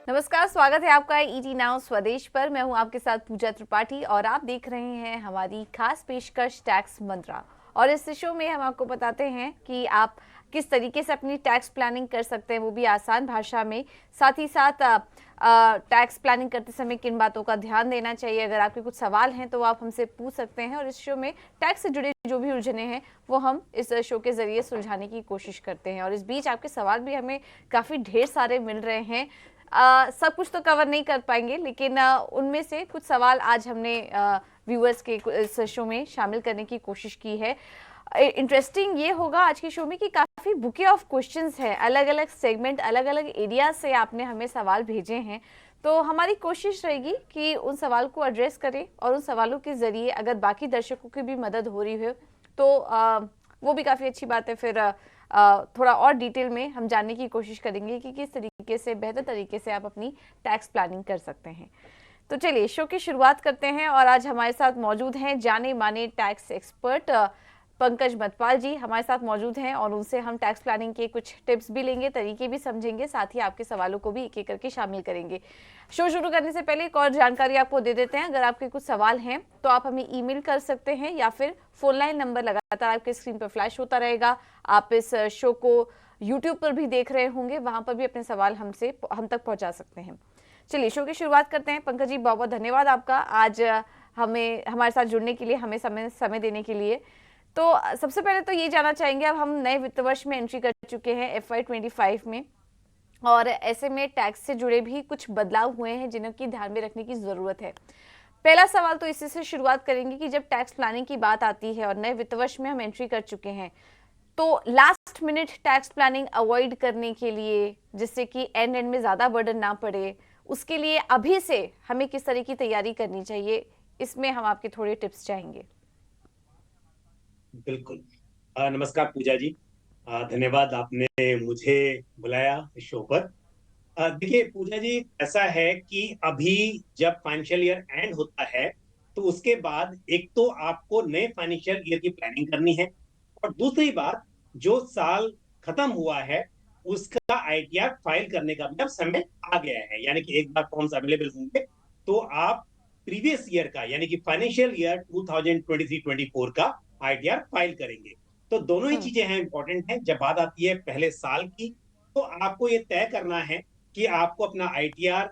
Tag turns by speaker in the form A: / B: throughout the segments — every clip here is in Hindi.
A: नमस्कार, स्वागत है आपका ईटी नाउ स्वदेश पर। मैं हूं आपके साथ पूजा त्रिपाठी और आप देख रहे हैं हमारी खास पेशकश टैक्स मंत्रा। और इस शो में हम आपको बताते हैं कि आप किस तरीके से अपनी टैक्स प्लानिंग कर सकते हैं, वो भी आसान भाषा में। साथ ही साथ टैक्स प्लानिंग करते समय किन बातों का ध्यान देना चाहिए। अगर आपके कुछ सवाल हैं तो आप हमसे पूछ सकते हैं और इस शो में टैक्स से जुड़े जो भी उलझने हैं वो हम इस शो के जरिए सुलझाने की कोशिश करते हैं। और इस बीच आपके सवाल भी हमें काफ़ी ढेर सारे मिल रहे हैं। सब कुछ तो कवर नहीं कर पाएंगे, लेकिन उनमें से कुछ सवाल आज हमने व्यूअर्स के इस शो में शामिल करने की कोशिश की है। इंटरेस्टिंग ये होगा आज के शो में कि काफ़ी बुके ऑफ क्वेश्चंस हैं, अलग अलग सेगमेंट, अलग अलग एरिया से आपने हमें सवाल भेजे हैं। तो हमारी कोशिश रहेगी कि उन सवाल को एड्रेस करें और उन सवालों के ज़रिए अगर बाकी दर्शकों की भी मदद हो रही हो तो वो भी काफ़ी अच्छी बात है। फिर थोड़ा और डिटेल में हम जानने की कोशिश करेंगे कि किस तरीके से बेहतर तरीके से आप अपनी टैक्स प्लानिंग कर सकते हैं। तो चलिए शो की शुरुआत करते हैं और आज हमारे साथ मौजूद हैं जाने माने टैक्स एक्सपर्ट पंकज मतपाल जी हमारे साथ मौजूद हैं और उनसे हम टैक्स प्लानिंग के कुछ टिप्स भी लेंगे, तरीके भी समझेंगे, साथ ही आपके सवालों को भी एक एक करके शामिल करेंगे। शो शुरू करने से पहले एक और जानकारी आपको दे देते हैं। अगर आपके कुछ सवाल हैं तो आप हमें ईमेल कर सकते हैं या फिर फोन लाइन नंबर लगातार आपके स्क्रीन पर फ्लैश होता रहेगा। आप इस शो को यूट्यूब पर भी देख रहे होंगे, वहां पर भी अपने सवाल हम तक पहुंचा सकते हैं। चलिए शो की शुरुआत करते हैं। पंकज जी, बहुत बहुत धन्यवाद आपका आज हमें हमारे साथ जुड़ने के लिए, हमें समय देने के लिए। तो सबसे पहले तो ये जानना चाहेंगे, अब हम नए वित्त वर्ष में एंट्री कर चुके हैं FY25 में, और ऐसे में टैक्स से जुड़े भी कुछ बदलाव हुए हैं जिन्हें की ध्यान में रखने की जरूरत है। पहला सवाल तो इसी से शुरुआत करेंगे कि जब टैक्स प्लानिंग की बात आती है और नए वित्त वर्ष में हम एंट्री कर चुके हैं, तो last minute tax planning avoid करने के लिए, जिससे कि एंड में ज्यादा बर्डन ना पड़े, उसके लिए अभी से हमें किस तरह की तैयारी करनी चाहिए, इसमें हम आपके थोड़े टिप्स चाहेंगे।
B: बिल्कुल। नमस्कार पूजा जी। धन्यवाद आपने मुझे बुलाया इस शो पर। देखिए पूजा जी, ऐसा है कि अभी जब फाइनेंशियल ईयर एंड होता है तो उसके बाद एक तो आपको नए फाइनेंशियल ईयर की प्लानिंग करनी है, और दूसरी बात, जो साल खत्म हुआ है उसका आईटीआर फाइल करने का भी अब समय आ गया है। यानी कि एक बार फॉर्म्स अवेलेबल होंगे तो आप प्रीवियस ईयर का यानी कि फाइनेंशियल ईयर 2023-24 का आईटीआर फाइल करेंगे। तो दोनों ही
A: हम्म।
B: चीजें हैं, इंपॉर्टेंट हैं। जब बात आती है पहले साल की, तो आपको ये तय करना है कि आपको अपना आईटीआर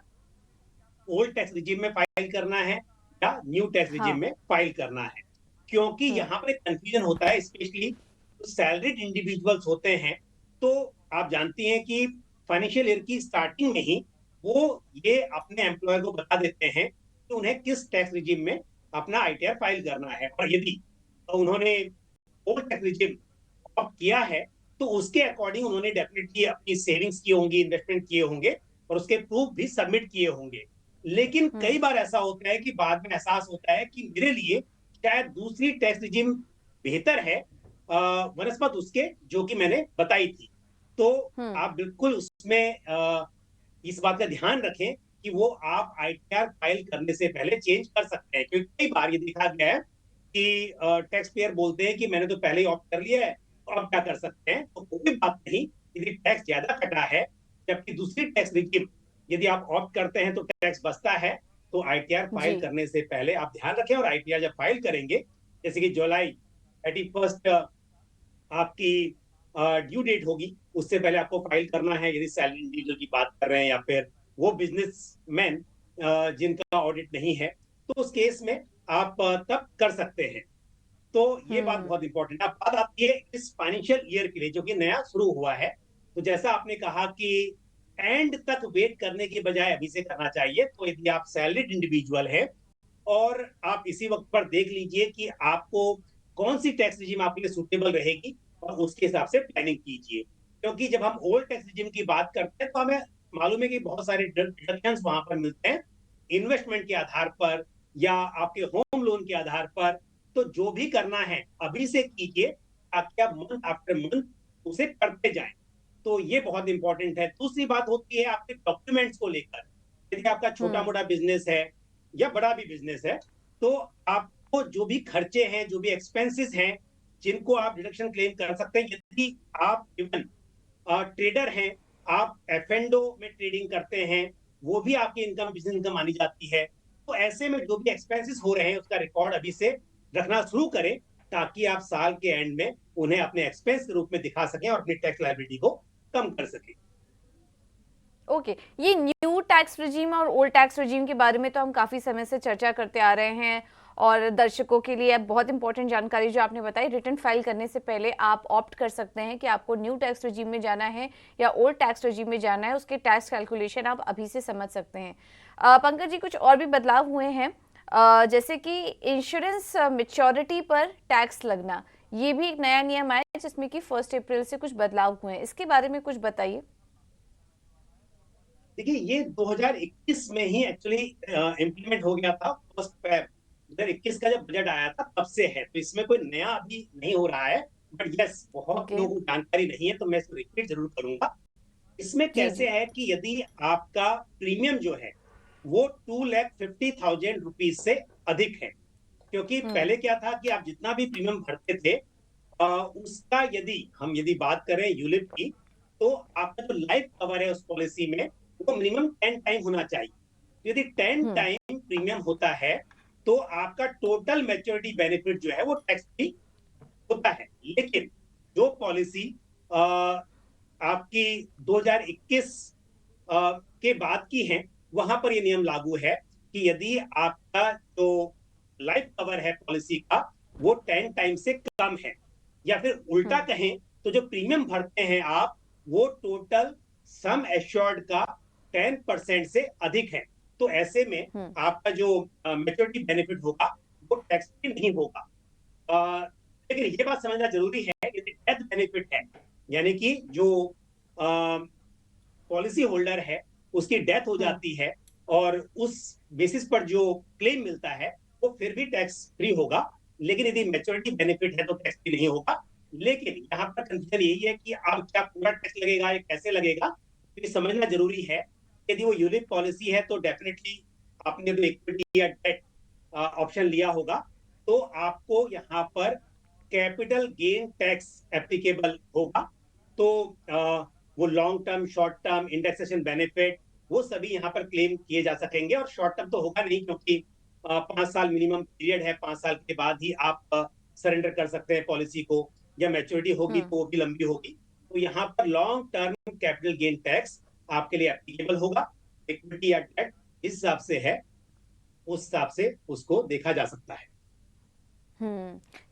B: ओल्ड टैक्स रिजीम में फाइल करना है या न्यू टैक्स रिजीम
A: हाँ।
B: में फाइल करना है। क्योंकि
A: हम्म।
B: यहाँ पर कंफ्यूजन होता है, स्पेशली सैलरीड इंडिविजुअल्स होते हैं। तो आप जानती हैं कि फाइनेंशियल ईयर की स्टार्टिंग में ही वो ये अपने एम्प्लॉयर को बता देते हैं कि उन्हें किस टैक्स रिजीम में अपना आईटीआर फाइल करना है, और यदि तो उन्होंने ओल्ड टैक्स रिजीम ऑप्ट किया है तो उसके अकॉर्डिंग उन्होंने डेफिनेटली अपनी सेविंग्स की होंगी, इन्वेस्टमेंट किए होंगे, और उसके प्रूफ भी सबमिट किए होंगे। लेकिन
A: हम्म।
B: कई बार ऐसा होता है कि बाद में एहसास होता है कि मेरे लिए शायद दूसरी टैक्स रिजीम बेहतर है बनस्पत उसके जो कि मैंने बताई थी। तो
A: हम्म।
B: आप बिल्कुल उसमें इस बात का ध्यान रखें कि वो आप आईटीआर फाइल करने से पहले चेंज कर सकते हैं, क्योंकि कई बार ये देखा गया है कि टैक्स पेयर बोलते हैं कि मैंने तो पहले ही ऑप्ट कर लिया है, तो अब क्या कर सकते हैं। तो कोई बात नहीं, यदि टैक्स ज्यादा कटा है जबकि दूसरी टैक्स रिजीम यदि आप ऑप्ट करते हैं तो टैक्स बचता है, तो आईटीआर फाइल
A: जी।
B: करने से पहले आप ध्यान रखें। और आईटीआर जब फाइल करेंगे, जैसे कि जुलाई 31 आपकी ड्यू डेट होगी, उससे पहले आपको फाइल करना है। यदि सैलरी इंडिविजुअल की बात कर रहे हैं या फिर वो बिजनेसमैन जिनका ऑडिट नहीं है, तो उस केस में आप तब कर सकते हैं। तो ये बात
A: हम्म।
B: बहुत इंपॉर्टेंट है। अब बात आती है इस फाइनेंशियल ईयर के लिए जो कि नया शुरू हुआ है। तो जैसा आपने कहा कि एंड तक वेट करने के बजाय अभी से करना चाहिए, तो यदि आप सैलरीड इंडिविजुअल हैं और आप इसी वक्त पर देख लीजिए कि आपको कौन सी टैक्स रिजीम आपके लिए सुटेबल रहेगी और उसके हिसाब से प्लानिंग कीजिए। क्योंकि जब हम ओल्ड टैक्स रिजीम की बात करते हैं तो हमें मालूम है कि बहुत सारे डिडक्शन वहां पर मिलते हैं, इन्वेस्टमेंट के आधार पर या आपके होम लोन के आधार पर। तो जो भी करना है अभी से कीजिए, ताकि आप मंथ आफ्टर मंथ उसे करते जाएं। तो ये बहुत इंपॉर्टेंट है। दूसरी बात होती है आपके डॉक्यूमेंट्स को लेकर। यदि आपका छोटा
A: हम्म।
B: मोटा बिजनेस है या बड़ा भी बिजनेस है, तो आपको जो भी खर्चे हैं, जो भी एक्सपेंसेस हैं, जिनको आप डिडक्शन क्लेम कर सकते हैं। यदि आप इवन ट्रेडर हैं, आप एफ एंड ओ में ट्रेडिंग करते हैं, वो भी आपकी इनकम, बिजनेस इनकम मानी जाती है। तो ऐसे में जो भी एक्सपेंसेस हो रहे हैं उसका रिकॉर्ड अभी से रखना शुरू करें, ताकि आप साल के एंड में उन्हें अपने एक्सपेंस के रूप में दिखा सकें और अपनी टैक्स लायबिलिटी को कम कर सकें।
A: ओके, ये न्यू टैक्स रिजीम और ओल्ड टैक्स रिजीम के बारे में तो हम काफ़ी समय से चर्चा करते आ रहे हैं, और दर्शकों के लिए बहुत इंपॉर्टेंट जानकारी जो आपने बताई, रिटर्न फाइल करने से पहले आप ऑप्ट कर सकते हैं कि आपको न्यू टैक्स रिजीम में जाना है या ओल्ड टैक्स रिजीम में जाना है। उसके टैक्स कैलकुलेशन आप अभी से समझ सकते हैं। पंकज जी, कुछ और भी बदलाव हुए हैं, जैसे कि इंश्योरेंस मेच्योरिटी पर टैक्स लगना, ये भी एक नया नियम आया है जिसमें कि 1 अप्रैल से कुछ बदलाव हुए हैं। इसके बारे में कुछ बताइए।
B: देखिए, ये 2021 में ही एक्चुअली इम्प्लीमेंट हो गया था। फर्स्ट 2021 का जब बजट आया था तब से है, तो इसमें कोई नया अभी नहीं हो रहा है। बट यस, बहुत
A: ओके।
B: लोगों को जानकारी नहीं है, तो मैं इसको रिपीट जरूर करूंगा। इसमें
A: जी
B: कैसे
A: जी।
B: है कि यदि आपका प्रीमियम जो है वो 2,50,000 रुपीज से अधिक है, क्योंकि
A: हम्म।
B: पहले क्या था कि आप जितना भी प्रीमियम भरते थे, उसका यदि बात करें यूलिप की, तो आपका जो लाइफ कवर है उस पॉलिसी में वो मिनिमम 10 टाइम होना चाहिए। यदि टेन
A: हम्म।
B: टाइम प्रीमियम होता है तो आपका टोटल मैच्योरिटी बेनिफिट जो है वो टैक्स फ्री होता है। लेकिन जो पॉलिसी आपकी 2021 के बाद की है, वहां पर ये नियम लागू है कि यदि आपका जो लाइफ कवर है पॉलिसी का वो 10 टाइम से कम है, या फिर उल्टा
A: हम्म।
B: कहें तो जो प्रीमियम भरते हैं आप, वो टोटल सम एश्योर्ड का 10% से अधिक है, तो ऐसे में
A: हम्म।
B: आपका जो मेच्योरिटी बेनिफिट होगा वो टैक्स फ्री नहीं होगा। लेकिन ये बात समझना जरूरी है, यदि डेथ बेनिफिट है, यानी कि जो पॉलिसी होल्डर है उसकी डेथ हो
A: हम्म।
B: जाती है और उस बेसिस पर जो क्लेम मिलता है वो फिर भी टैक्स फ्री होगा। लेकिन यदि मैच्योरिटी बेनिफिट है तो टैक्स फ्री नहीं होगा। लेकिन यहाँ पर कंफ्यूजन यही है कि अब क्या पूरा टैक्स लगेगा या कैसे लगेगा, तो ये समझना जरूरी है। यदि वो यूलिप पॉलिसी है तो डेफिनेटली आपने तो इक्विटी या डेट ऑप्शन लिया होगा, तो आपको यहाँ पर कैपिटल गेन टैक्स एप्लीकेबल होगा। तो वो long term, short term, indexation benefit, वो सभी यहाँ पर क्लेम किए जा सकेंगे। और शॉर्ट टर्म तो होगा नहीं, क्योंकि 5 साल मिनिमम पीरियड है, 5 साल के बाद ही आप सरेंडर कर सकते हैं पॉलिसी को, या मैच्योरिटी होगी
A: हम्म।
B: तो वो भी लंबी होगी। तो यहाँ पर long term capital gain tax आपके लिए एप्लीकेबल होगा। इक्विटी या डेट इस हिसाब से है, उस हिसाब से उसको देखा जा सकता है।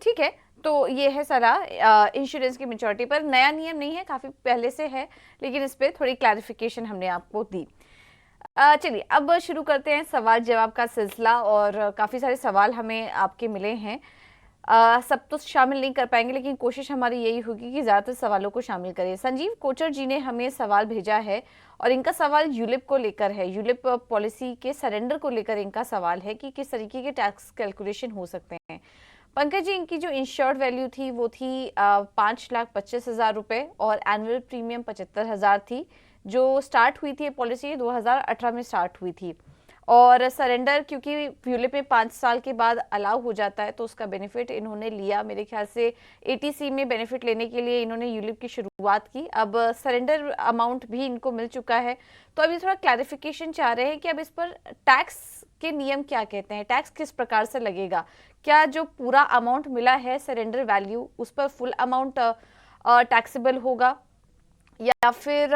A: ठीक है। तो ये है सलाह इंश्योरेंस की मेच्योरिटी पर। नया नियम नहीं है, काफ़ी पहले से है, लेकिन इस पे थोड़ी क्लैरिफिकेशन हमने आपको दी। चलिए अब शुरू करते हैं सवाल जवाब का सिलसिला, और काफ़ी सारे सवाल हमें आपके मिले हैं। सब तो शामिल नहीं कर पाएंगे, लेकिन कोशिश हमारी यही होगी कि ज़्यादातर सवालों को शामिल करें। संजीव कोचर जी ने हमें सवाल भेजा है, और इनका सवाल यूलिप को लेकर है। यूलिप पॉलिसी के सरेंडर को लेकर इनका सवाल है कि किस तरीके के टैक्स कैलकुलेशन हो सकते हैं। पंकज जी, इनकी जो इंश्योर्ड वैल्यू थी वो थी 5,25,000 रुपये, और एनुअल प्रीमियम 75,000 थी, जो स्टार्ट हुई थी पॉलिसी 2018 में स्टार्ट हुई थी। और सरेंडर क्योंकि यूलिप में 5 साल के बाद अलाउ हो जाता है, तो उसका बेनिफिट इन्होंने लिया। मेरे ख्याल से एटीसी में बेनिफिट लेने के लिए इन्होंने यूलिप की शुरुआत की। अब सरेंडर अमाउंट भी इनको मिल चुका है, तो अभी थोड़ा क्लैरिफिकेशन चाह रहे हैं कि अब इस पर टैक्स के नियम क्या कहते हैं, टैक्स किस प्रकार से लगेगा। क्या जो पूरा अमाउंट मिला है सरेंडर वैल्यू, उस पर फुल अमाउंट टैक्सेबल होगा, या फिर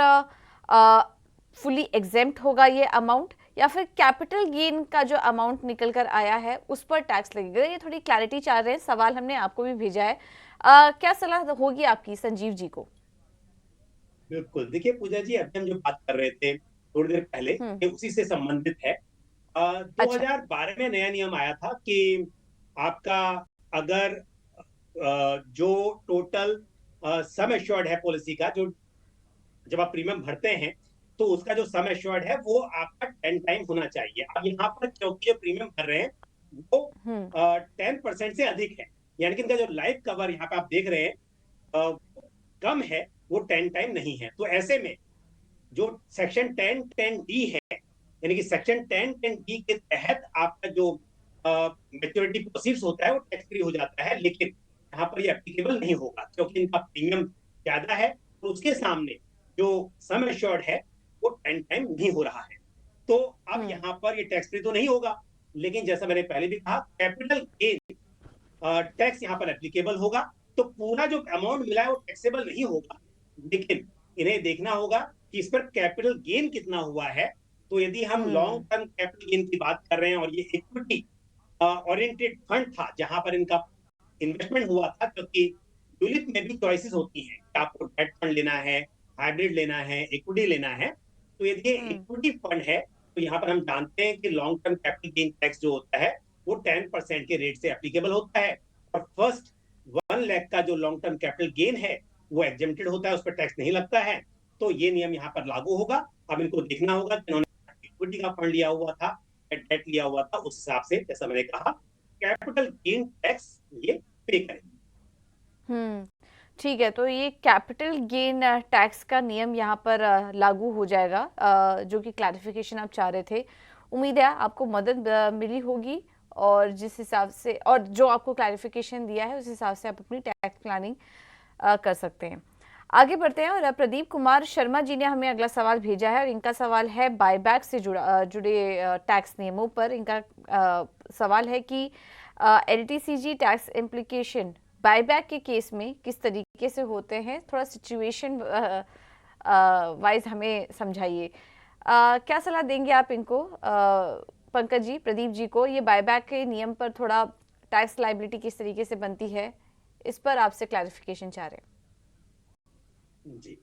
A: फुली एग्जेम्प्ट होगा ये अमाउंट, या फिर कैपिटल गेन का जो अमाउंट निकल कर आया है उस पर टैक्स लगेगा। ये थोड़ी क्लैरिटी चाह रहे हैं, सवाल हमने आपको भी भेजा है। क्या सलाह होगी आपकी संजीव जी को?
B: बिल्कुल, देखिए पूजा जी, अभी हम जो बात कर रहे थे थोड़ी देर पहले,
A: हम्म।
B: ये उसी से संबंधित है।
A: अच्छा।
B: 2012 में नया नियम आया था कि आपका अगर जो टोटल सम एश्योर्ड है पॉलिसी का, जो जब आप प्रीमियम भरते हैं तो उसका जो सम एश्योर्ड है वो आपका 10 टाइम होना चाहिए। अब यहाँ पर क्योंकि जो प्रीमियम भर रहे हैं वो
A: हम्म।
B: 10% से अधिक है, यानी कि इनका जो लाइफ कवर यहाँ पे आप देख रहे हैं कम है, वो 10 टाइम नहीं है। तो ऐसे में जो सेक्शन 10(10)(d) है, यानी कि सेक्शन 10(10)(d) के तहत आपका जो मेच्योरिटी प्रोसीड्स होता है वो टैक्स फ्री हो जाता है। लेकिन यहाँ पर ये एप्लीकेबल नहीं होगा, क्योंकि इनका प्रीमियम ज्यादा है और उसके सामने जो सम एश्योर्ड है वो 10 टाइम नहीं हो रहा है। तो अब यहाँ पर ये टैक्स फ्री तो नहीं होगा, लेकिन जैसा मैंने पहले भी कहा, कैपिटल गेन टैक्स यहाँ पर एप्लीकेबल होगा। तो पूरा जो अमाउंट मिला है वो टैक्सेबल नहीं होगा, लेकिन इन्हें देखना होगा कि इस पर कैपिटल गेन कितना हुआ है। तो यदि हम लॉन्ग टर्म कैपिटल गेन की बात कर रहे हैं और ये इक्विटी ओरिएंटेड फंड था जहां पर इनका इन्वेस्टमेंट हुआ था, क्योंकि यूलिप में भी चॉइसेस होती हैं कि आपको डेट फंड लेना है, हाइब्रिड लेना है, इक्विटी लेना है। तो यदि ये इक्विटी फंड है तो यहाँ पर हम जानते हैं कि long term capital gain tax जो होता है वो 10% के रेट से एप्लीकेबल होता है, और फर्स्ट 1 लाख का जो लॉन्ग टर्म कैपिटल गेन है वो एग्जेम्प्टेड होता है, उस पर टैक्स नहीं लगता है। तो ये नियम यहाँ पर लागू होगा। अब इनको देखना होगा कि इन्होंने इक्विटी का फंड लिया हुआ था, डेट लिया हुआ था, उस हिसाब से जैसा मैंने कहा कैपिटल गेन टैक्स ये पे करेंगे।
A: ठीक है, तो ये कैपिटल गेन टैक्स का नियम यहाँ पर लागू हो जाएगा, जो कि क्लैरिफिकेशन आप चाह रहे थे। उम्मीद है आपको मदद मिली होगी, और जिस हिसाब से और जो आपको क्लैरिफिकेशन दिया है उस हिसाब से आप अपनी टैक्स प्लानिंग कर सकते हैं। आगे बढ़ते हैं, और प्रदीप कुमार शर्मा जी ने हमें अगला सवाल भेजा है, और इनका सवाल है बायबैक से जुड़े टैक्स नियमों पर। इनका सवाल है कि एलटीसीजी टैक्स इम्प्लीकेशन बायबैक के केस में किस तरीके से होते हैं, थोड़ा सिचुएशन वाइज हमें समझाइए। क्या सलाह देंगे आप इनको, पंकज जी, प्रदीप जी को, ये बायबैक के नियम पर थोड़ा टैक्स लायबिलिटी किस तरीके से बनती है, इस पर आपसे क्लैरिफिकेशन चाह रहे हैं।
B: जी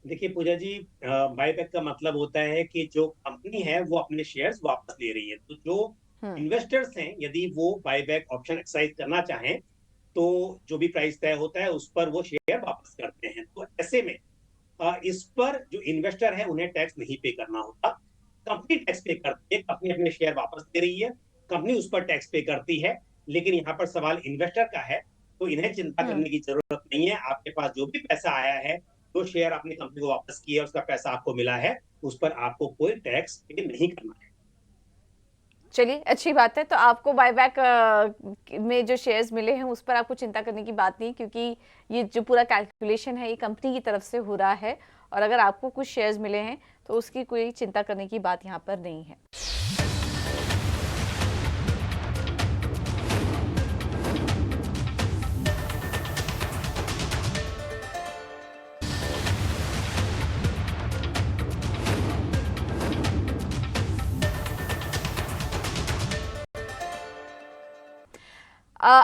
B: देखिए पूजा जी, बायबैक का मतलब होता है कि जो कंपनी है वो अपने शेयर्स वापस ले रही है। तो जो इन्वेस्टर्स हैं यदि वो बायबैक ऑप्शन एक्सरसाइज करना चाहें तो जो भी प्राइस तय होता है उस पर वो शेयर वापस करते हैं। तो ऐसे में इस पर जो इन्वेस्टर है उन्हें टैक्स नहीं पे करना होता, कंपनी टैक्स पे करती है। कंपनी अपने शेयर वापस दे रही है, कंपनी उस पर टैक्स पे करती है। लेकिन यहाँ पर सवाल इन्वेस्टर का है, तो इन्हें चिंता करने की जरूरत नहीं है। आपके पास जो भी पैसा आया है, जो शेयर आपने कंपनी को वापस किया, उसका पैसा आपको मिला है, उस पर आपको कोई टैक्स पे नहीं करना है।
A: चलिए, अच्छी बात है। तो आपको बायबैक में जो शेयर्स मिले हैं उस पर आपको चिंता करने की बात नहीं, क्योंकि ये जो पूरा कैलकुलेशन है ये कंपनी की तरफ से हो रहा है, और अगर आपको कुछ शेयर्स मिले हैं तो उसकी कोई चिंता करने की बात यहाँ पर नहीं है।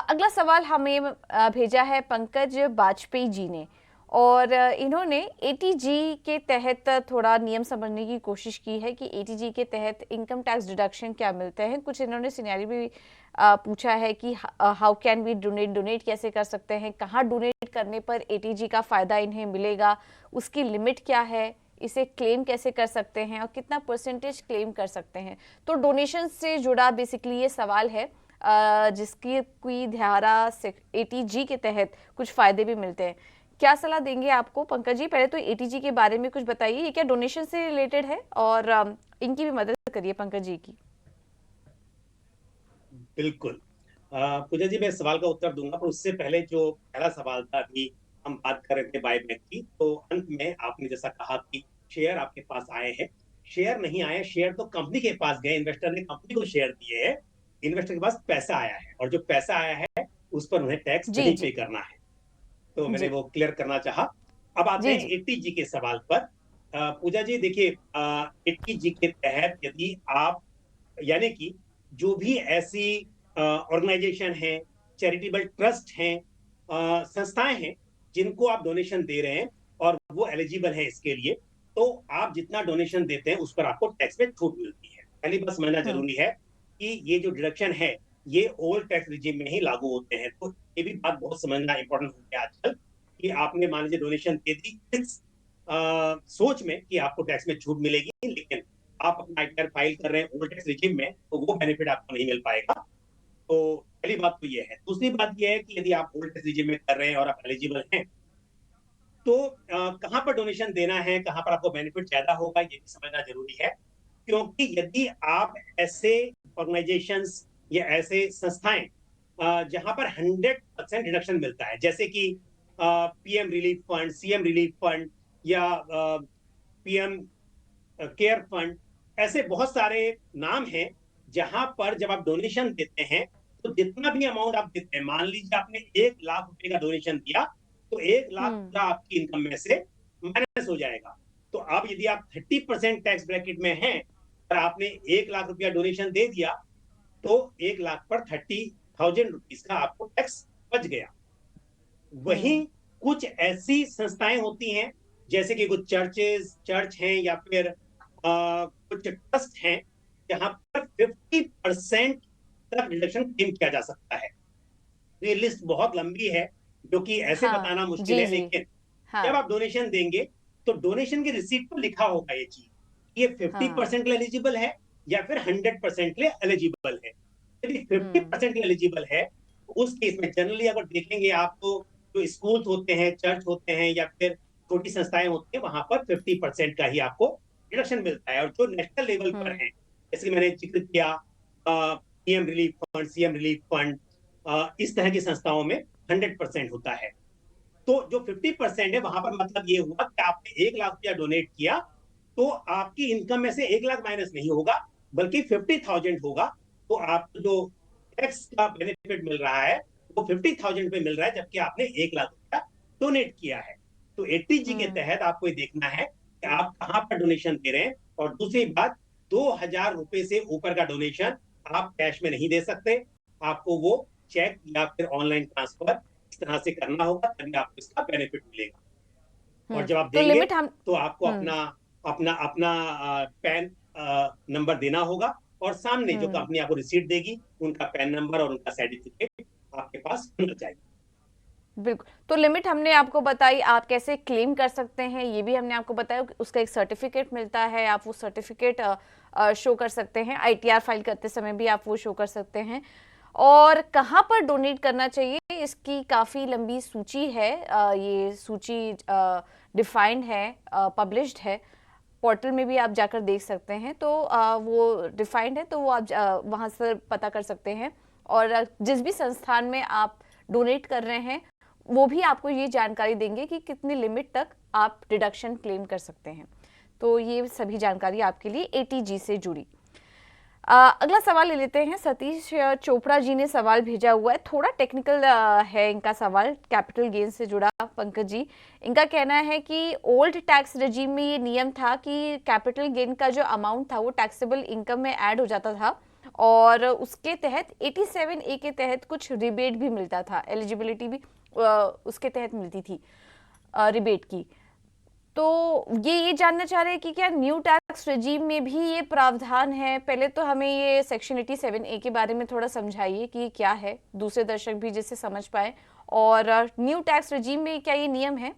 A: अगला सवाल हमें भेजा है पंकज वाजपेयी जी ने, और इन्होंने एटीजी के तहत थोड़ा नियम समझने की कोशिश की है कि एटीजी के तहत इनकम टैक्स डिडक्शन क्या मिलते हैं। कुछ इन्होंने सिनेरियो भी पूछा है कि हाउ कैन वी डोनेट कैसे कर सकते हैं, कहाँ डोनेट करने पर एटीजी का फ़ायदा इन्हें मिलेगा, उसकी लिमिट क्या है, इसे क्लेम कैसे कर सकते हैं, और कितना परसेंटेज क्लेम कर सकते हैं। तो डोनेशन से जुड़ा बेसिकली ये सवाल है, जिसकी कोई धारा एटीजी के तहत कुछ फायदे भी मिलते हैं। क्या सलाह देंगे आपको पंकज जी? पहले तो एटीजी के बारे में कुछ बताइए, ये क्या डोनेशन से रिलेटेड है, और इनकी भी मदद करिए पंकज जी की।
B: बिल्कुल पूजा जी, मैं सवाल का उत्तर दूंगा, पर उससे पहले जो पहला सवाल था, अभी हम बात कर रहे थे बायबैक की, तो अंत में आपने जैसा कहा कि शेयर आपके पास आए हैं, शेयर नहीं आए, शेयर तो कंपनी के पास गए, इन्वेस्टर ने कंपनी को शेयर दिए हैं, इन्वेस्टर के पास पैसा आया है, और जो पैसा आया है उस पर उन्हें टैक्स नहीं पे करना है। तो मैंने वो क्लियर करना चाहा। अब आते हैं एटीजी के सवाल पर। पूजा जी देखिए, एटीजी के तहत यदि आप, यानी कि जो भी ऐसी ऑर्गेनाइजेशन है, चैरिटेबल ट्रस्ट हैं, संस्थाएं हैं जिनको आप डोनेशन दे रहे हैं और वो एलिजिबल है इसके लिए, तो आप जितना डोनेशन देते हैं उस पर आपको टैक्स में छूट मिलती है। पहली बात समझना जरूरी है कि ये जो डिडक्शन है ये ओल्ड टैक्स रिजीम में ही लागू होते हैं। तो ये भी बात बहुत समझना इंपॉर्टेंट हो गया आजकल, कि आपने मान लीजिए डोनेशन दे दी इस सोच में कि आपको टैक्स में छूट मिलेगी, लेकिन आप अपना आईटीआर फाइल कर रहे हैं ओल्ड टैक्स रिजीम में, तो वो बेनिफिट आपको नहीं मिल पाएगा। तो पहली बात तो ये है। दूसरी बात ये है कि यदि आप ओल्ड टैक्स रिजीम में कर रहे हैं और आप एलिजिबल हैं, तो कहाँ पर डोनेशन देना है, कहाँ पर आपको बेनिफिट ज्यादा होगा, ये भी समझना जरूरी है। क्योंकि यदि आप ऐसे ऑर्गेनाइजेशंस या ऐसे संस्थाएं जहां पर 100% रिडक्शन मिलता है, जैसे कि PM relief fund, CM relief fund, या पीएम केयर फंड, ऐसे बहुत सारे नाम हैं जहां पर जब आप डोनेशन देते हैं तो जितना भी अमाउंट आप देते हैं, मान लीजिए आपने 1 लाख रुपए का डोनेशन दिया, तो 1 लाख
A: हम्म।
B: पूरा आपकी इनकम में से माइनस हो जाएगा। तो अब यदि आप 30% टैक्स ब्रैकेट में हैं और आपने 1 लाख रुपया डोनेशन दे दिया, तो 1 लाख पर 30,000 रुपीज का आपको टैक्स बच गया।
A: हम्म।
B: वहीं कुछ ऐसी संस्थाएं होती हैं, जैसे कि कुछ चर्च हैं या फिर कुछ ट्रस्ट हैं, जहां पर 50% तक डिडक्शन क्लेम किया जा सकता है। ये लिस्ट बहुत लंबी है, जो कि ऐसे
A: हाँ
B: बताना मुश्किल
A: जी
B: है,
A: जी।
B: लेकिन जब
A: हाँ
B: आप डोनेशन देंगे तो डोनेशन की रिसीट पर लिखा होगा ये चीज, ये फिफ्टी
A: हाँ।
B: परसेंट एलिजिबल है या फिर 100% के लिए एलिजिबल है। यदि फिफ्टी
A: हम्म।
B: परसेंट एलिजिबल है तो उस केस में जनरली अगर देखेंगे आप, तो जो स्कूल होते हैं, चर्च होते हैं या फिर छोटी संस्थाएं होती हैं, वहां पर 50% का ही आपको डिडक्शन मिलता है। और जो नेशनल लेवल पर
A: हम्म।
B: है, जैसे कि मैंने जिक्र किया, PM relief fund, CM relief fund, इस तरह की संस्थाओं में 100% होता है। तो जो 50% है वहां पर मतलब ये हुआ कि आपने 1 लाख रुपया डोनेट किया, तो आपकी इनकम में से 1 लाख माइनस नहीं होगा, बल्कि 50,000 होगा। तो आपको जो टैक्स का बेनिफिट मिल रहा है वो 50,000 पे मिल रहा है, जबकि आपने 1 लाख रुपया डोनेट किया है। तो 80G के
A: हम्म।
B: तहत आपको ये देखना है कि आप कहाँ पर डोनेशन दे रहे हैं। और दूसरी बात, 2,000 रुपए से ऊपर का डोनेशन आप कैश में नहीं दे सकते, आपको वो चेक या फिर ऑनलाइन ट्रांसफर इस तरह से करना होगा, तभी आपको इसका बेनिफिट मिलेगा। और जब आप
A: तो
B: देंगे
A: लिमिट हम।
B: तो आपको
A: हम्म।
B: अपना अपना अपना पैन नंबर देना होगा, और सामने जो
A: हम्म।
B: कंपनी आपको रिसीट देगी उनका पैन नंबर और उनका सर्टिफिकेट आपके पास होना चाहिए।
A: बिल्कुल, तो लिमिट हमने आपको बताई, आप कैसे क्लेम कर सकते हैं ये भी हमने आपको बताया। उसका एक सर्टिफिकेट मिलता है, आप वो सर्टिफिकेट शो कर सकते हैं, आईटीआर फाइल करते समय भी आप वो शो कर सकते हैं। और कहाँ पर डोनेट करना चाहिए इसकी काफ़ी लंबी सूची है, ये सूची डिफाइंड है, पब्लिश्ड है, पोर्टल में भी आप जाकर देख सकते हैं। तो वो डिफाइंड है, तो वो आप वहाँ से पता कर सकते हैं। और जिस भी संस्थान में आप डोनेट कर रहे हैं वो भी आपको ये जानकारी देंगे कि कितनी लिमिट तक आप डिडक्शन क्लेम कर सकते हैं। तो ये सभी जानकारी आपके लिए एटीजी से जुड़ी। अगला सवाल ले लेते हैं। सतीश चोपड़ा जी ने सवाल भेजा हुआ है, थोड़ा टेक्निकल है इनका सवाल, कैपिटल गेन से जुड़ा। पंकज जी, इनका कहना है कि ओल्ड टैक्स रेजिम में ये नियम था कि कैपिटल गेन का जो अमाउंट था वो टैक्सेबल इनकम में ऐड हो जाता था, और उसके तहत 87A के तहत कुछ रिबेट भी मिलता था, एलिजिबिलिटी भी उसके तहत मिलती थी रिबेट की। तो ये जानना चाह रहे हैं कि क्या न्यू टैक्स रेजीम में भी ये प्रावधान है? पहले तो हमें ये सेक्शन 87A के बारे में थोड़ा समझाइए कि क्या है, दूसरे दर्शक भी जिससे समझ पाए। और न्यू टैक्स रेजीम में क्या ये नियम है?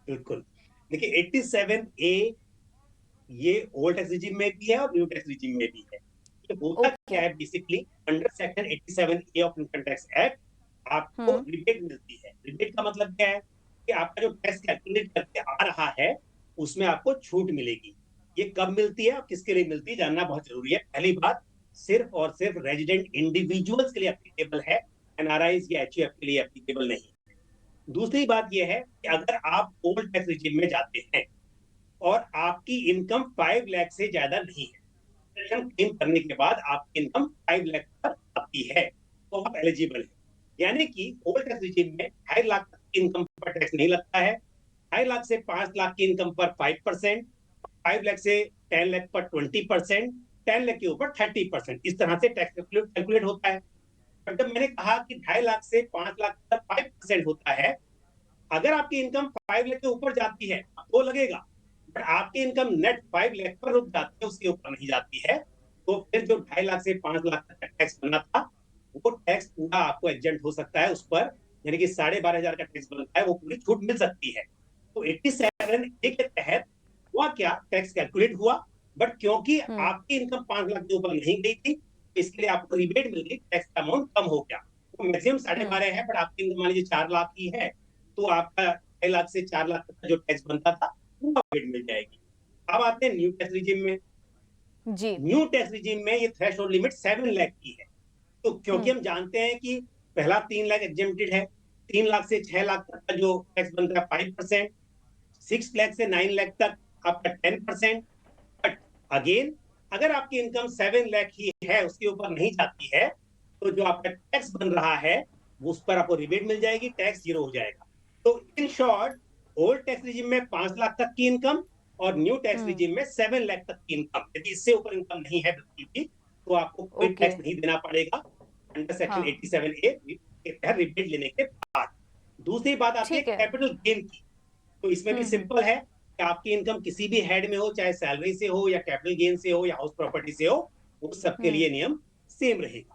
B: बिल्कुल, देखिए 87A ये ओल्ड टैक्स रिजीम में भी है और न्यू टैक्स रिजीम में भी है। ये होता
A: ओके।
B: क्या है, basically under section 87A of income tax act आपको
A: हम्म।
B: रिबेट मिलती है। रिबेट का मतलब क्या है कि आपका जो टैक्स कैलकुलेट करके आ रहा है उसमें आपको छूट मिलेगी। ये कब मिलती है और किसके लिए मिलती है, जानना बहुत जरूरी है। पहली बात, सिर्फ और सिर्फ रेजिडेंट इंडिविजुअल्स के लिए एप्लीकेबल है, एनआरआईज या एचयूएफ के लिए एप्लीकेबल नहीं। दूसरी बात यह है कि अगर आप ओल्ड टैक्स रिजीम में जाते हैं और आपकी इनकम 5 लाख से ज्यादा नहीं है, क्लेम करने के बाद आपकी इनकम 5 लाख पर आती है, तो आप एलिजिबल है। यानी कि ओल्ड टैक्स रिजीम में 2.5 लाख तक की इनकम पर टैक्स नहीं लगता है, 2.5 लाख से 5 लाख की इनकम पर 5%, 5 लाख से 10 लाख पर 20%, 10 लाख के ऊपर 30%, इस तरह से टैक्स कैलकुलेट होता है। पर जब मैंने कहा कि 2.5 लाख से 5 लाख तक 5% होता है, अगर आपकी इनकम 5 लाख के ऊपर जाती है तो लगेगा, बट आपकी इनकम नेट 5 लाख पर रुक जाती है, उसके ऊपर नहीं जाती है, तो फिर जो 2.5 लाख से 5 लाख तक का टैक्स बनना था वो टैक्स पूरा आपको एग्जेंट हो सकता है उस पर, यानी कि 12,500 का टैक्स बनता है, वो पूरी छूट मिल सकती है। तो 87A के तहत हुआ क्या, टैक्स कैलकुलेट हुआ, बट क्योंकि
A: हम्म।
B: आपकी इनकम 5 लाख के ऊपर नहीं गई थी, इसके लिए आपको रिबेट मिल गई, टैक्स का अमाउंट कम हो गया। तो मैक्सिमम 12.5 है, बट आपकी इनकम मान लीजिए 4 लाख की है, तो आपका 2.5 लाख से 4 लाख तक का जो टैक्स बनता था वो आपको मिल जाएगी। अब आते हैं न्यू टैक्स रिजीम में।
A: जी।
B: न्यू टैक्स रिजीम में ये थ्रेशोल्ड लिमिट 7 लाख की है। तो क्योंकि
A: हम्म।
B: हम जानते हैं कि पहला 3 लाख एग्जेम्प्टेड है, 3 लाख से 6 लाख तक का जो टैक्स बनता है 5%, 6 लाख से 9 लाख तक आपका 10%, अगेन अगर आपकी इनकम 7 लाख ही है, उसके ऊपर नहीं जाती है, तो जो आपका टैक्स बन रहा है उस पर आपको रिबेट मिल जाएगी, टैक्स जीरो हो जाएगा। तो in short, old tax regime में 5 लाख तक की इनकम और न्यू टैक्स रिजिम में 7 लाख तक की इनकम, यदि इससे ऊपर इनकम नहीं है बिल्कुल भी, तो आपको कोई
A: ओके।
B: टैक्स नहीं देना पड़ेगा अंडर सेक्शन
A: हाँ
B: 87A के तहत रिबेट लेने के बाद। दूसरी बात आती है
A: ठीक है।
B: कैपिटल गेन की। तो इसमें भी
A: हम्म।
B: सिंपल है कि आपकी इनकम किसी भी हेड में हो, चाहे सैलरी से हो या कैपिटल गेन से हो या हाउस प्रॉपर्टी से हो, वो सबके
A: हम्म।
B: लिए नियम सेम रहेगा।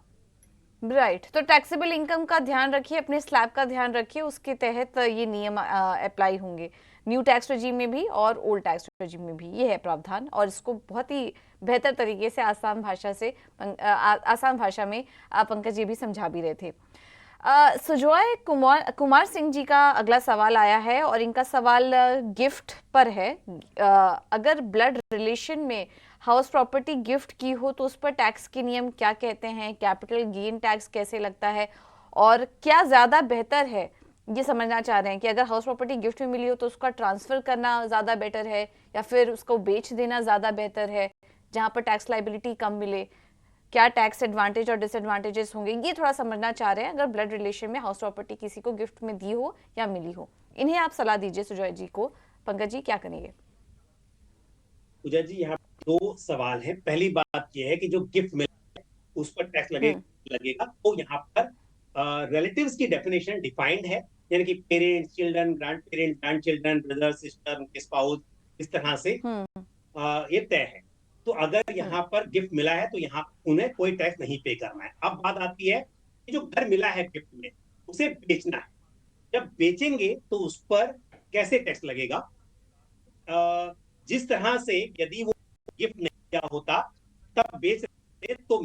A: राइट, तो टैक्सेबल इनकम का ध्यान रखिए, अपने स्लैब का ध्यान रखिए, उसके तहत ये नियम अप्लाई होंगे, न्यू टैक्स रेजिम में भी और ओल्ड टैक्स रेजिम में भी। ये है प्रावधान, और इसको बहुत ही बेहतर तरीके से आसान भाषा से आसान भाषा में पंकज ये भी समझा भी रहे थे। सुजॉय कुमार सिंह जी का अगला सवाल आया है, और इनका सवाल गिफ्ट पर है। अगर ब्लड रिलेशन में हाउस प्रॉपर्टी गिफ्ट की हो तो उस पर टैक्स के नियम क्या कहते हैं, कैपिटल गेन टैक्स कैसे लगता है, और क्या ज्यादा बेहतर है, ये समझना चाह रहे हैं कि अगर हाउस प्रॉपर्टी गिफ्ट में मिली हो तो उसका ट्रांसफर करना ज्यादा बेटर है या फिर उसको बेच देना ज्यादा बेहतर है जहां पर टैक्स लाइबिलिटी कम मिले। क्या टैक्स एडवांटेज और डिसएडवांटेजेस होंगे, ये थोड़ा समझना चाह रहे हैं अगर ब्लड रिलेशन में हाउस प्रॉपर्टी किसी को गिफ्ट में दी हो या मिली हो। इन्हें आप सलाह दीजिए सुजॉय जी को। पंकज जी क्या करेंगे?
B: पूजा जी, यहाँ दो सवाल हैं। पहली बात यह है कि जो गिफ्ट मिला उस पर टैक्स
A: हम्म।
B: लगेगा। तो यहाँ पर रिलेटिव्स की डेफिनेशन डिफाइंड है, यानी कि parents, children, grand children, brother, sister, उनके स्पाउस, इस तरह से
A: हम्म।
B: ये तय है। तो अगर
A: हम्म।
B: यहाँ पर गिफ्ट मिला है तो यहाँ उन्हें कोई टैक्स नहीं पे करना है। अब बात आती है कि जो घर मिला है गिफ्ट में, उसे बेचना है। जब बेचेंगे तो उस पर कैसे टैक्स लगेगा? जिस तरह से यदि वो गिफ्ट नहीं दिया होता तब बेच रहे तो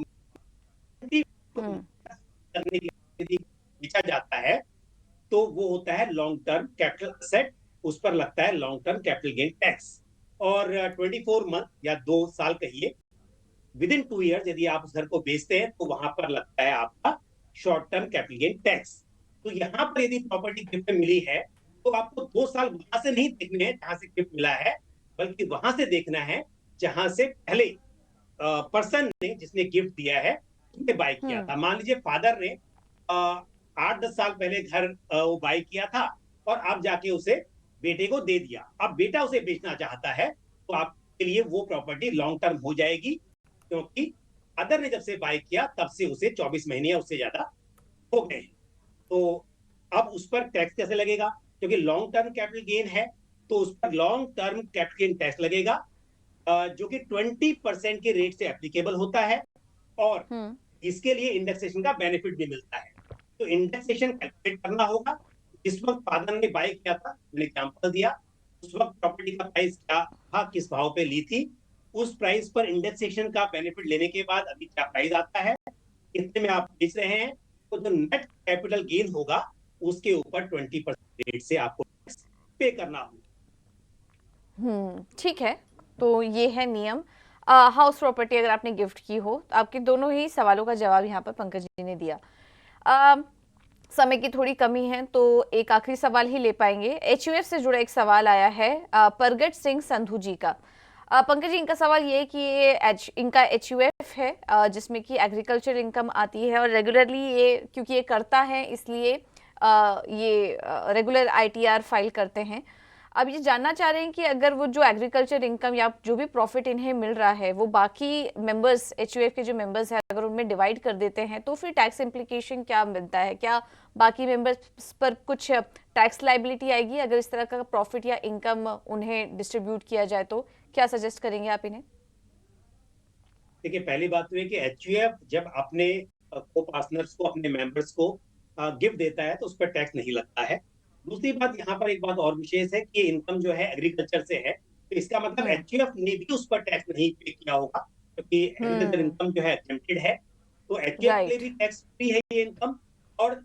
A: हम्म।
B: करने के लिए यदि बेचा जाता है तो वो होता है लॉन्ग टर्म कैपिटल असेट, उस पर लगता है long term capital gain tax. और 24 मंथ या 2 साल कहिए, विद इन 2 ईयर्स यदि आप उस घर को बेचते हैं तो वहां पर लगता है आपका short term capital gain tax. तो यहाँ पर यदि प्रॉपर्टी गिफ्ट में मिली है तो आपको 2 साल वहां से नहीं देखने हैं जहां से गिफ्ट मिला है, बल्कि वहां से देखना है जहां से पहले पर्सन ने, जिसने गिफ्ट दिया है, उसने बाय किया
A: हम्म।
B: था। मान लीजिए फादर ने 8-10 साल पहले घर वो बाय किया था और आप जाके उसे बेटे को दे दिया। अब बेटा उसे बेचना चाहता है तो आपके लिए वो प्रॉपर्टी लॉन्ग टर्म हो जाएगी, क्योंकि फादर ने जब से बाय किया तब से उसे 24 महीने या उससे ज्यादा हो गए। तो अब उस पर टैक्स कैसे लगेगा? क्योंकि लॉन्ग टर्म कैपिटल गेन है तो उस पर long term capital gain tax लगेगा, जो कि 20% के रेट से एप्लीकेबल होता है, और
A: हम्म।
B: इसके लिए इंडेक्सेशन का बेनिफिट भी मिलता है। तो इंडेक्सेशन कैलकुलेट करना होगा। जिस वक्त फादर ने बाय किया था, मैंने एग्जांपल दिया, उस वक्त प्रॉपर्टी का प्राइस क्या था, किस भाव पे ली थी, उस प्राइस पर इंडेक्सेशन का बेनिफिट लेने के बाद अभी क्या प्राइस आता है, कितने में आप बेच रहे हैं, तो जो नेट कैपिटल गेन होगा उसके ऊपर 20% रेट से आपको पे करना होगा।
A: ठीक है, तो ये है नियम। हाउस प्रॉपर्टी अगर आपने गिफ्ट की हो तो आपके दोनों ही सवालों का जवाब यहाँ पर पंकज जी ने दिया। अ, समय की थोड़ी कमी है तो एक आखिरी सवाल ही ले पाएंगे। एचयूएफ से जुड़ा एक सवाल आया है परगट सिंह संधू जी का। पंकज जी, इनका सवाल ये है कि इनका एचयूएफ है जिसमें कि एग्रीकल्चर इनकम आती है, और रेगुलरली ये क्योंकि ये करता है इसलिए ये रेगुलर आईटीआर फाइल करते हैं। अब ये जानना चाह रहे हैं कि अगर वो जो एग्रीकल्चर इनकम या जो भी प्रॉफिट इन्हें मिल रहा है वो बाकी मेंबर्स, एचयूएफ के जो मेंबर्स हैं, अगर उनमें डिवाइड कर देते हैं तो फिर टैक्स इम्प्लीकेशन क्या मिलता है? क्या बाकी मेंबर्स पर कुछ टैक्स लाइबिलिटी आएगी अगर इस तरह का प्रॉफिट या इनकम उन्हें डिस्ट्रीब्यूट किया जाए? तो क्या सजेस्ट करेंगे आप इन्हें?
B: देखिए, पहली बात तो है कि एचयूएफ जब अपने को पार्टनर्स को, अपने मेंबर्स को गिफ्ट देता है तो उस पर टैक्स नहीं लगता है। दूसरी बात, यहाँ पर एक बात और विशेष है कि इनकम जो है एग्रीकल्चर से है, तो इसका मतलब
A: हम्म।
B: एचयूएफ ने भी उस पर टैक्स नहीं पे किया होगा, क्योंकि एग्रीकल्चर
A: हम्म।
B: इनकम जो है एग्जेम्प्टेड है। तो एचयूएफ के लिए
A: राइट।
B: भी टैक्स फ्री है ये इनकम। और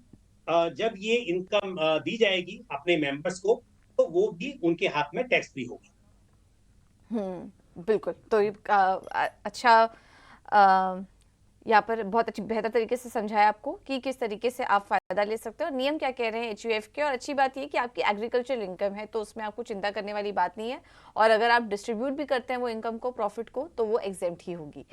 B: जब ये इनकम दी जाएगी अपने मेंबर्स को तो वो भी उनके हाथ में टैक्स फ्री होगी।
A: बिल्कुल, तो ये अच्छा यहाँ पर बहुत अच्छी बेहतर तरीके से समझाया आपको कि किस तरीके से आप फायदा ले सकते हो और नियम क्या कह रहे हैं एचयूएफ के। और अच्छी बात ये कि आपकी एग्रीकल्चरल इनकम है तो उसमें आपको चिंता करने वाली बात नहीं है, और अगर आप डिस्ट्रीब्यूट भी करते हैं वो इनकम को, प्रॉफिट को, तो वो एग्जेम्प्ट ही होगी।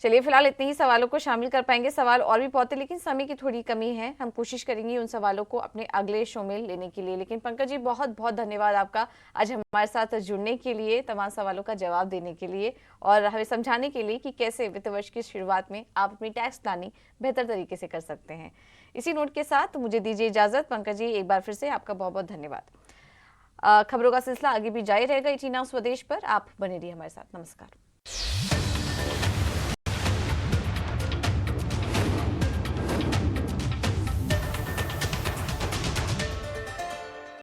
A: चलिए फिलहाल इतने ही सवालों को शामिल कर पाएंगे, सवाल और भी बहुत है लेकिन समय की थोड़ी कमी है। हम कोशिश करेंगे उन सवालों को अपने अगले शो में लेने के लिए। लेकिन पंकज जी बहुत बहुत धन्यवाद आपका आज हमारे साथ जुड़ने के लिए, तमाम सवालों का जवाब देने के लिए और हमें समझाने के लिए कि कैसे वित्त वर्ष की शुरुआत में आप अपनी टैक्स प्लानिंग बेहतर तरीके से कर सकते हैं। इसी नोट के साथ मुझे दीजिए इजाजत। पंकज जी एक बार फिर से आपका बहुत बहुत धन्यवाद। खबरों का सिलसिला आगे भी जारी रहेगा ET Now स्वदेश पर। आप बने रहिए हमारे साथ। नमस्कार।